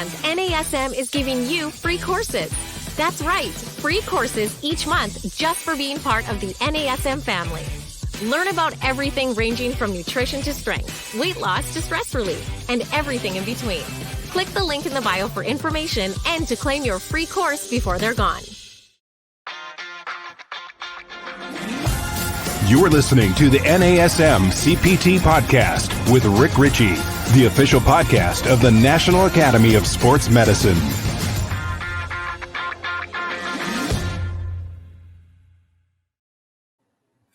month, NASM is giving you free courses. That's right, free courses each month just for being part of the NASM family. Learn about everything ranging from nutrition to strength, weight loss to stress relief, and everything in between. Click the link in the bio for information and to claim your free course before they're gone. You're listening to the NASM-CPT Podcast with Richey, the official podcast of the National Academy of Sports Medicine.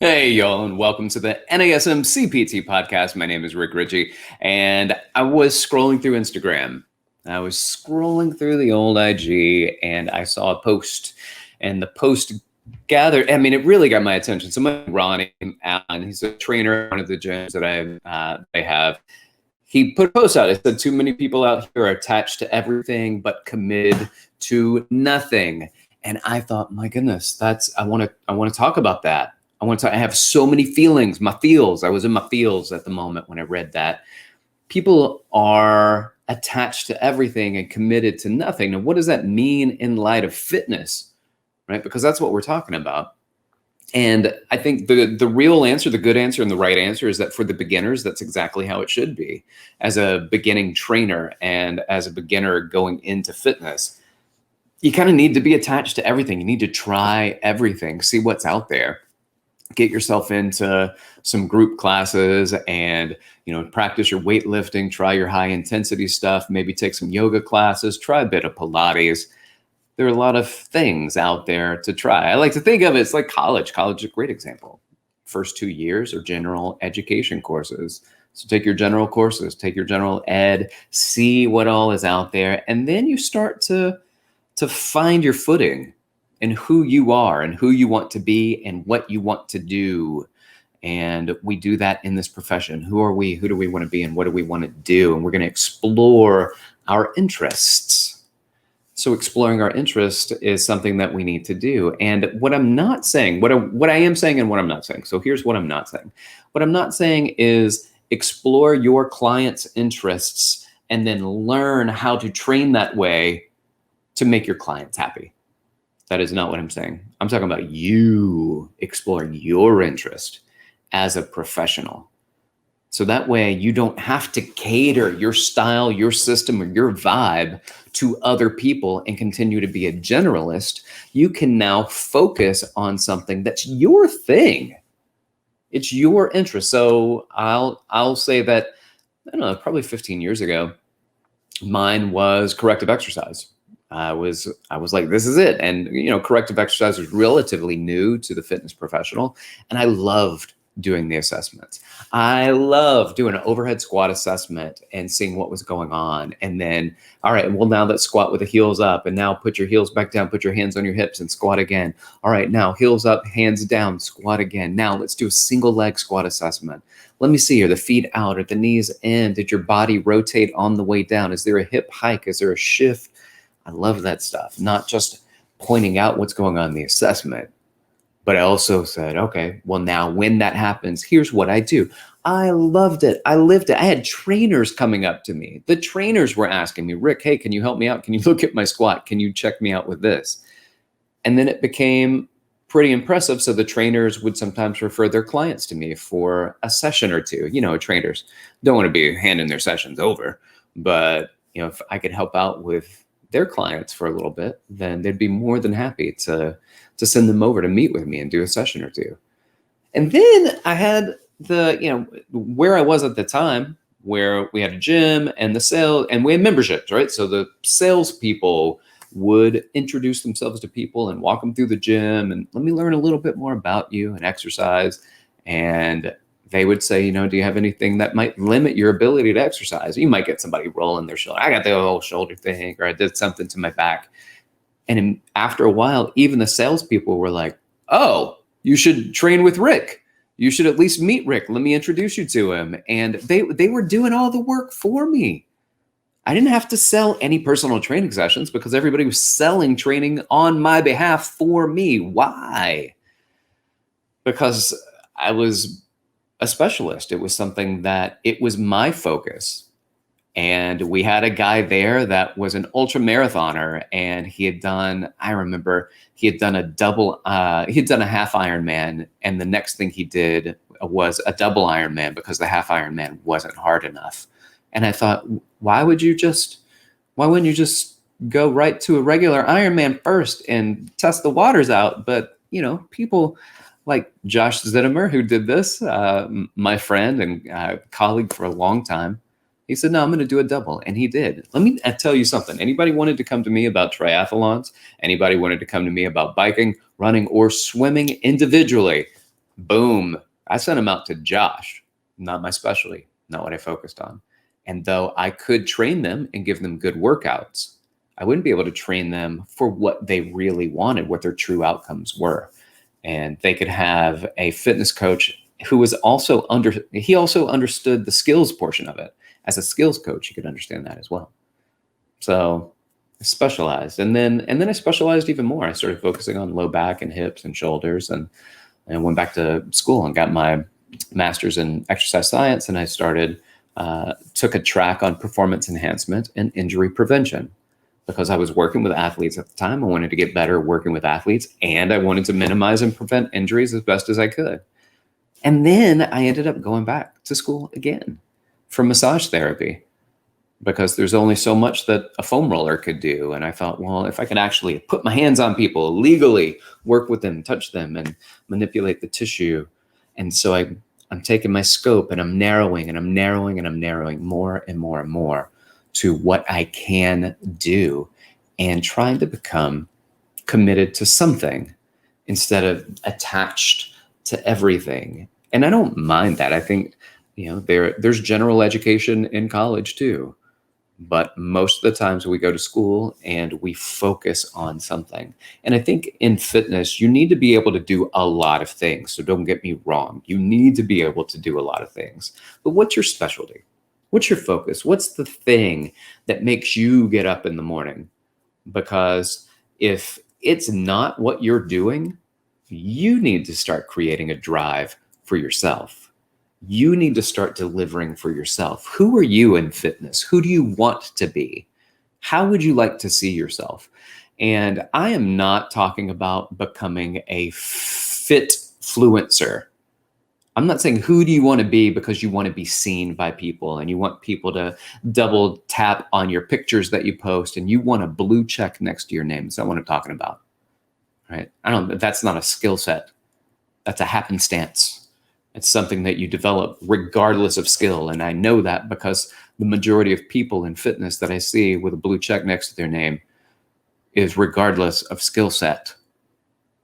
Hey, y'all, and welcome to the NASM-CPT Podcast. My name is Richey, and I was scrolling through Instagram. I was scrolling through the old IG, and I saw a post, and the post gathered, it really got my attention. Someone, Ronnie Allen, he's a trainer at one of the gyms that I have. He put a post out. It said, too many people out here are attached to everything but committed to nothing. And I thought, my goodness, I want to talk about that. I have so many feelings, my feels. I was in my feels at the moment when I read that. People are attached to everything and committed to nothing. Now, what does that mean in light of fitness? Right? Because that's what we're talking about. And I think the real answer, the good answer, and the right answer is that for the beginners, that's exactly how it should be. As a beginning trainer and as a beginner going into fitness, you kind of need to be attached to everything. You need to try everything, see what's out there. Get yourself into some group classes and, practice your weightlifting, try your high intensity stuff, maybe take some yoga classes, try a bit of Pilates. There are a lot of things out there to try. I like to think of it as like college. College is a great example. First 2 years are general education courses. So take your general courses, take your general ed, see what all is out there. And then you start to find your footing and who you are and who you want to be and what you want to do. And we do that in this profession. Who are we? Who do we want to be? And what do we want to do? And we're going to explore our interests. So exploring our interest is something that we need to do. And what I'm not saying, what I am saying and what I'm not saying. So here's what I'm not saying. What I'm not saying is explore your client's interests and then learn how to train that way to make your clients happy. That is not what I'm saying. I'm talking about you exploring your interest as a professional. So that way you don't have to cater your style, your system, or your vibe to other people and continue to be a generalist. You can now focus on something that's your thing. It's your interest. So I'll say that, I don't know, probably 15 years ago, mine was corrective exercise. I was like, this is it. And, corrective exercise was relatively new to the fitness professional. And I loved doing the assessments. I love doing an overhead squat assessment and seeing what was going on. And then, all right, well, now let's squat with the heels up. And now put your heels back down, put your hands on your hips and squat again. All right, now heels up, hands down, squat again. Now let's do a single leg squat assessment. Let me see, are the feet out? Are the knees in? Did your body rotate on the way down? Is there a hip hike? Is there a shift? I love that stuff. Not just pointing out what's going on in the assessment, but I also said, okay, well, now when that happens, here's what I do. I loved it. I lived it. I had trainers coming up to me. The trainers were asking me, Rick, hey, can you help me out? Can you look at my squat? Can you check me out with this? And then it became pretty impressive. So the trainers would sometimes refer their clients to me for a session or two. Trainers don't want to be handing their sessions over, but if I could help out with their clients for a little bit, then they'd be more than happy to send them over to meet with me and do a session or two. And then I had where I was at the time, where we had a gym and the sale, and we had memberships, right? So the salespeople would introduce themselves to people and walk them through the gym and let me learn a little bit more about you and exercise. And they would say, do you have anything that might limit your ability to exercise? You might get somebody rolling their shoulder. I got the whole shoulder thing, or I did something to my back. And after a while, even the salespeople were like, oh, you should train with Rick. You should at least meet Rick. Let me introduce you to him. And they were doing all the work for me. I didn't have to sell any personal training sessions because everybody was selling training on my behalf for me. Why? Because I was a specialist. It was something that it was my focus. And we had a guy there that was an ultra marathoner, and I remember he had done a half Ironman, and the next thing he did was a double Ironman because the half Ironman wasn't hard enough. And I thought, why wouldn't you just go right to a regular Ironman first and test the waters out? But, people like Josh Zittimer, who did this, my friend and colleague for a long time, he said, no, I'm going to do a double. And he did. Let me tell you something. Anybody wanted to come to me about triathlons, anybody wanted to come to me about biking, running, or swimming individually, boom, I sent them out to Josh, not my specialty, not what I focused on. And though I could train them and give them good workouts, I wouldn't be able to train them for what they really wanted, what their true outcomes were. And they could have a fitness coach who was also understood the skills portion of it. As a skills coach, he could understand that as well. So I specialized. And then I specialized even more. I started focusing on low back and hips and shoulders, and went back to school and got my master's in exercise science. And I took a track on performance enhancement and injury prevention, because I was working with athletes at the time. I wanted to get better working with athletes, and I wanted to minimize and prevent injuries as best as I could. And then I ended up going back to school again for massage therapy, because there's only so much that a foam roller could do. And I thought, well, if I could actually put my hands on people legally, work with them, touch them, and manipulate the tissue. And so I'm taking my scope and I'm narrowing and I'm narrowing and I'm narrowing more and more and more to what I can do, and trying to become committed to something instead of attached to everything. And I don't mind that. I think, there's general education in college too, but most of the times we go to school and we focus on something. And I think in fitness, you need to be able to do a lot of things. So don't get me wrong. You need to be able to do a lot of things. But what's your specialty? What's your focus? What's the thing that makes you get up in the morning? Because if it's not what you're doing, you need to start creating a drive for yourself. You need to start delivering for yourself. Who are you in fitness? Who do you want to be? How would you like to see yourself? And I am not talking about becoming a fit fluencer. I'm not saying who do you want to be because you want to be seen by people and you want people to double tap on your pictures that you post and you want a blue check next to your name. That's not what I'm talking about, right? That's not a skill set. That's a happenstance. It's something that you develop regardless of skill. And I know that because the majority of people in fitness that I see with a blue check next to their name is regardless of skill set.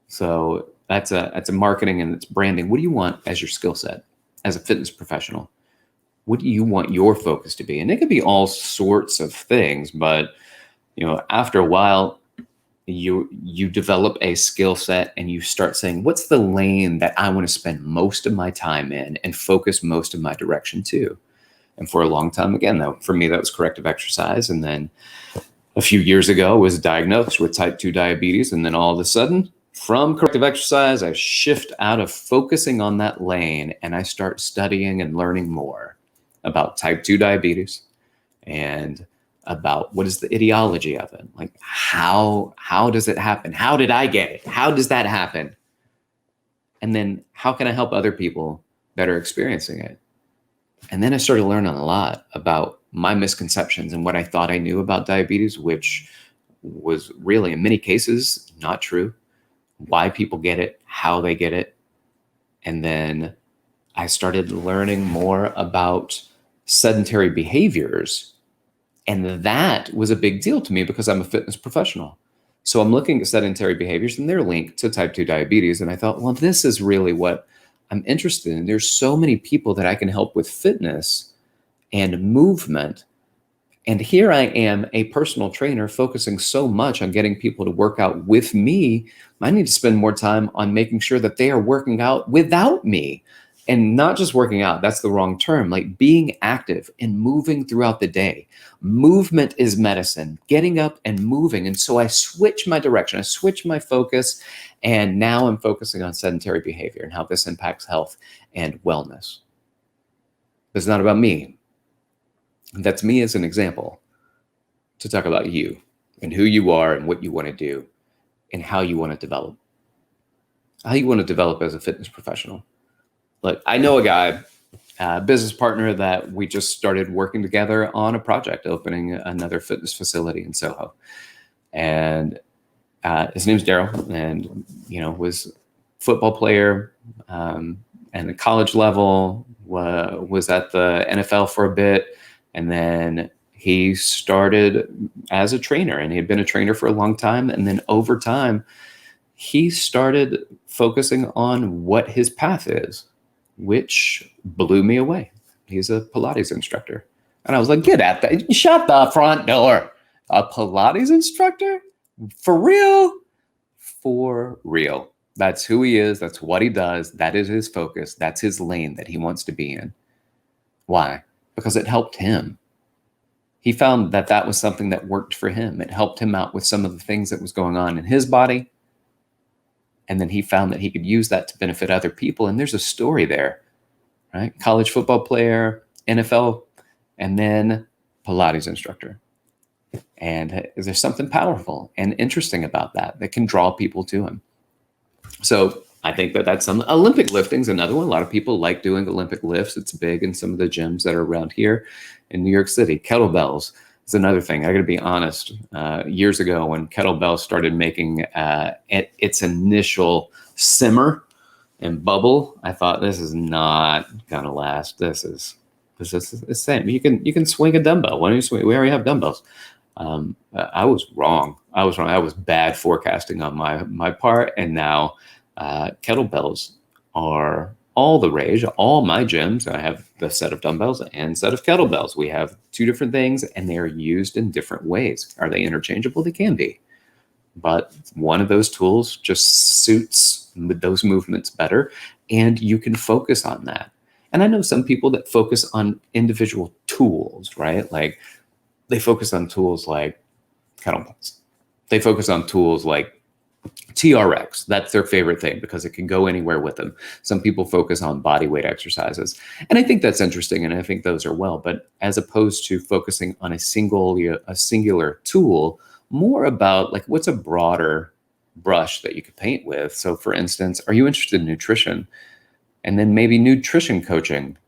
So that's a marketing and it's branding. What do you want as your skill set as a fitness professional? What do you want your focus to be? And it could be all sorts of things, but after a while, you develop a skill set and you start saying, what's the lane that I want to spend most of my time in and focus most of my direction to? And for a long time, again, though, for me, that was corrective exercise. And then a few years ago, I was diagnosed with type 2 diabetes. And then all of a sudden, from corrective exercise, I shift out of focusing on that lane and I start studying and learning more about type 2 diabetes and about what is the etiology of it. Like how does it happen? How did I get it? How does that happen? And then how can I help other people that are experiencing it? And then I started learning a lot about my misconceptions and what I thought I knew about diabetes, which was really in many cases not true. Why people get it, how they get it. And then I started learning more about sedentary behaviors. And that was a big deal to me because I'm a fitness professional. So I'm looking at sedentary behaviors and they're linked to type 2 diabetes. And I thought, well, this is really what I'm interested in. There's so many people that I can help with fitness and movement. And here I am, a personal trainer, focusing so much on getting people to work out with me. I need to spend more time on making sure that they are working out without me. And not just working out, that's the wrong term, like being active and moving throughout the day. Movement is medicine, getting up and moving. And so I switch my direction, I switch my focus, and now I'm focusing on sedentary behavior and how this impacts health and wellness. It's not about me. That's me as an example to talk about you and who you are and what you want to do and how you want to develop. How you want to develop as a fitness professional. Look, I know a guy, a business partner that we just started working together on a project, opening another fitness facility in Soho. And his name's Daryl, and was football player, and at college level, was at the NFL for a bit, and then he started as a trainer, and he had been a trainer for a long time, and then over time, he started focusing on what his path is, which blew me away. He's a Pilates instructor. And I was like, get at that. Shut the front door. A Pilates instructor? For real? For real. That's who he is. That's what he does. That is his focus. That's his lane that he wants to be in. Why? Because it helped him. He found that that was something that worked for him. It helped him out with some of the things that was going on in his body. And then he found that he could use that to benefit other people. And there's a story there, right? College football player, NFL, and then Pilates instructor. And there's something powerful and interesting about that can draw people to him. So I think that that's some Olympic lifting's another one. A lot of people like doing Olympic lifts. It's big in some of the gyms that are around here in New York City. Kettlebells is another thing. I got to be honest. Years ago, when kettlebell started making its initial simmer and bubble, I thought this is not gonna last. This is the same. You can swing a dumbbell. Why don't you swing? We already have dumbbells. I was wrong. I was bad forecasting on my part, and now kettlebells are all the rage. All my gyms, I have the set of dumbbells and set of kettlebells. We have two different things, and they are used in different ways. Are they interchangeable? They can be. But one of those tools just suits those movements better, and you can focus on that. And I know some people that focus on individual tools, right? Like they focus on tools like kettlebells. They focus on tools like TRX. That's their favorite thing because it can go anywhere with them. Some people focus on body weight exercises. And I think that's interesting, and I think those are well. But as opposed to focusing on a singular tool, more about like what's a broader brush that you could paint with. So for instance, are you interested in nutrition? And then maybe nutrition coaching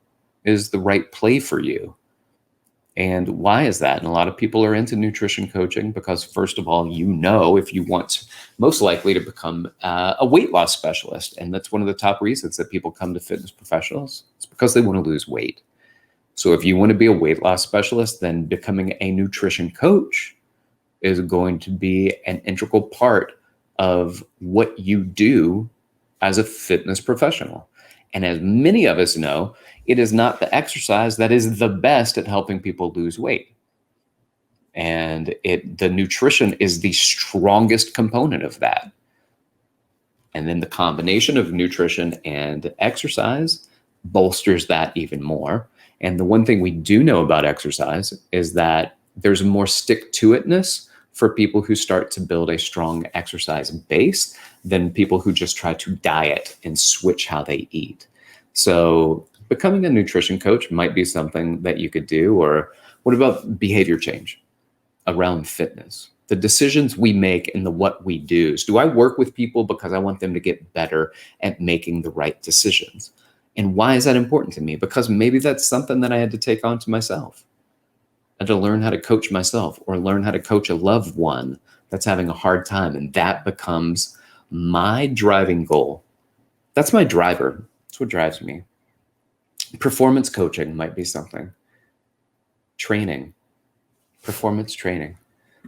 is the right play for you. And why is that? And a lot of people are into nutrition coaching because, first of all, if you want most likely to become a weight loss specialist. And that's one of the top reasons that people come to fitness professionals. It's because they want to lose weight. So if you want to be a weight loss specialist, then becoming a nutrition coach is going to be an integral part of what you do as a fitness professional. And as many of us know, it is not the exercise that is the best at helping people lose weight. And the nutrition is the strongest component of that. And then the combination of nutrition and exercise bolsters that even more. And the one thing we do know about exercise is that there's more stick-to-itness for people who start to build a strong exercise base than people who just try to diet and switch how they eat. So becoming a nutrition coach might be something that you could do. Or what about behavior change around fitness? The decisions we make and what we do. Do I work with people because I want them to get better at making the right decisions? And why is that important to me? Because maybe that's something that I had to take on to myself. I had to learn how to coach myself or learn how to coach a loved one that's having a hard time. And that becomes my driving goal. That's my driver. That's what drives me. Performance coaching might be something. Training. Performance training.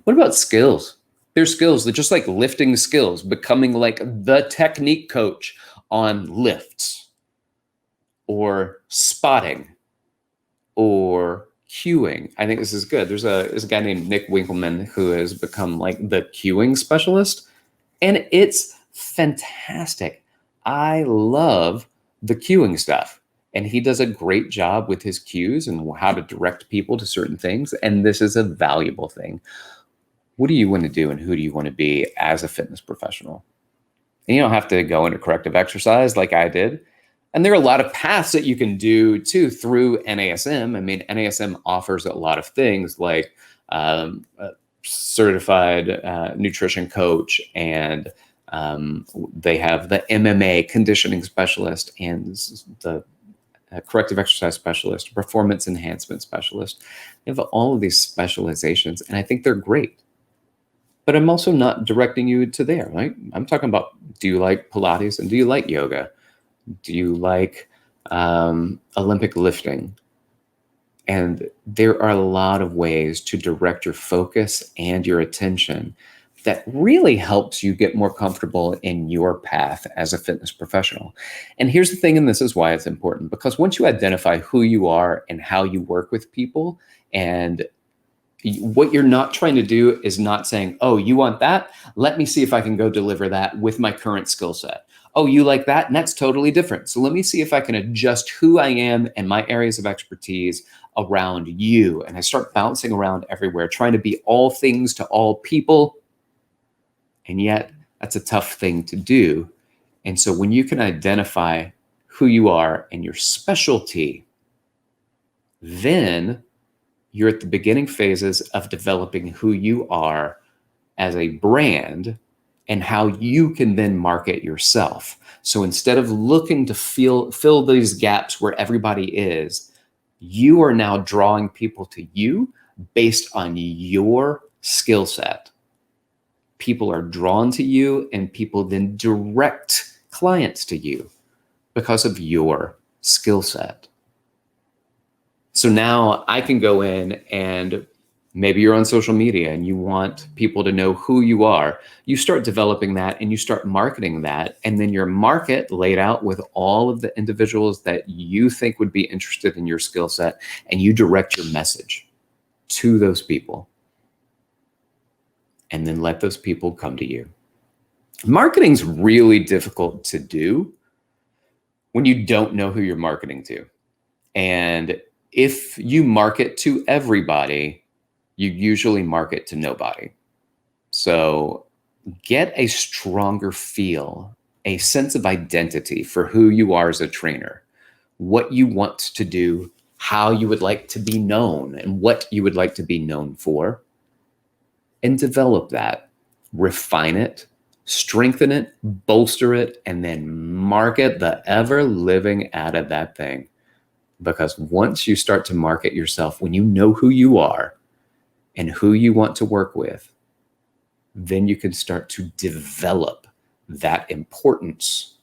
What about skills? There's skills that just like lifting skills, becoming like the technique coach on lifts or spotting or cueing. I think this is good. There's a guy named Nick Winkleman who has become like the cueing specialist, and it's fantastic. I love the cueing stuff, and he does a great job with his cues and how to direct people to certain things. And this is a valuable thing. What do you want to do, and who do you want to be as a fitness professional? And you don't have to go into corrective exercise like I did. And there are a lot of paths that you can do too through NASM. I mean, NASM offers a lot of things like a certified nutrition coach, and they have the MMA conditioning specialist and the corrective exercise specialist, performance enhancement specialist. They have all of these specializations, and I think they're great. But I'm also not directing you to there, right? I'm talking about, do you like Pilates and do you like yoga? Do you like Olympic lifting? And there are a lot of ways to direct your focus and your attention that really helps you get more comfortable in your path as a fitness professional. And here's the thing, and this is why it's important, because once you identify who you are and how you work with people, and what you're not trying to do is not saying, oh, you want that? Let me see if I can go deliver that with my current skill set. Oh, you like that? And that's totally different. So let me see if I can adjust who I am and my areas of expertise around you. And I start bouncing around everywhere, trying to be all things to all people. And yet that's a tough thing to do. And so when you can identify who you are and your specialty, then you're at the beginning phases of developing who you are as a brand and how you can then market yourself. So instead of looking to fill these gaps where everybody is, you are now drawing people to you based on your skill set. People are drawn to you, and people then direct clients to you because of your skill set. So now I can go in, and maybe you're on social media and you want people to know who you are. You start developing that and you start marketing that. And then your market laid out with all of the individuals that you think would be interested in your skill set, and you direct your message to those people. And then let those people come to you. Marketing's really difficult to do when you don't know who you're marketing to. And if you market to everybody, you usually market to nobody. So get a stronger feel, a sense of identity for who you are as a trainer, what you want to do, how you would like to be known, and what you would like to be known for, and develop that, refine it, strengthen it, bolster it, and then market the ever living out of that thing. Because once you start to market yourself, when you know who you are and who you want to work with, then you can start to develop that importance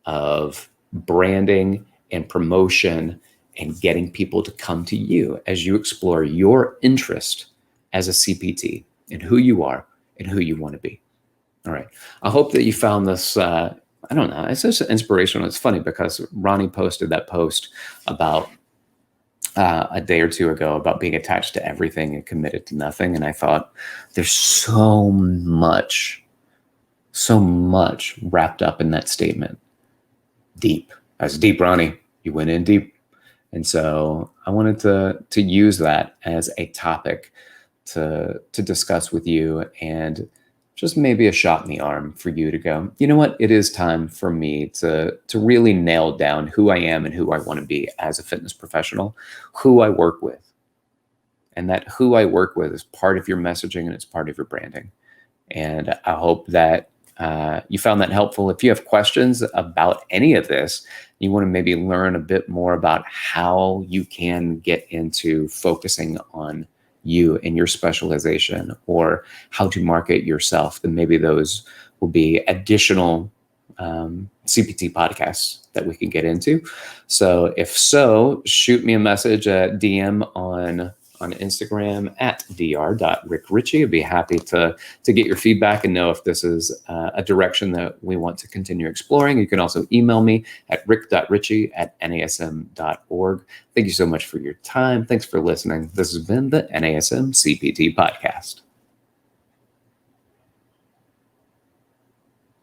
of branding and promotion and getting people to come to you as you explore your interest as a CPT and who you are and who you want to be. All right. I hope that you found this, I don't know, it's just inspirational. It's funny because Ronnie posted that post about a day or two ago about being attached to everything and committed to nothing. And I thought there's so much wrapped up in that statement. Deep. That's deep, Ronnie. You went in deep. And so I wanted to use that as a topic to discuss with you, and just maybe a shot in the arm for you to go, you know what, it is time for me to really nail down who I am and who I want to be as a fitness professional, who I work with. And that who I work with is part of your messaging and it's part of your branding. And I hope that you found that helpful. If you have questions about any of this, you want to maybe learn a bit more about how you can get into focusing on you and your specialization, or how to market yourself, then maybe those will be additional CPT podcasts that we can get into. So if so, shoot me a message at DM on Instagram at dr.rickrichey. I'd be happy to get your feedback and know if this is a direction that we want to continue exploring. You can also email me at rick.richey@nasm.org. Thank you so much for your time. Thanks for listening. This has been the NASM CPT Podcast.